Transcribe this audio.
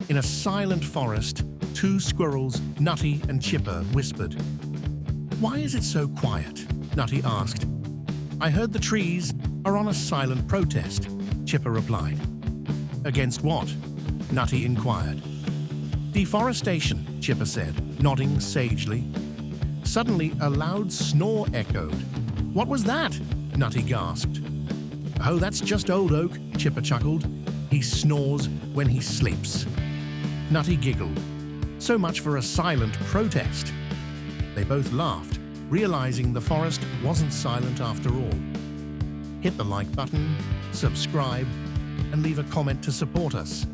In a silent forest, two squirrels, Nutty and Chipper, whispered. "Why is it so quiet?" Nutty asked. "I heard the trees are on a silent protest," Chipper replied. "Against what?" Nutty inquired. "Deforestation," Chipper said, nodding sagely. Suddenly, a loud snore echoed. "What was that?" Nutty gasped. "Oh, that's just Old Oak," Chipper chuckled. "He snores when he sleeps." Nutty giggled. So much for a silent protest. They both laughed, realizing the forest wasn't silent after all. Hit the like button, subscribe, and leave a comment to support us.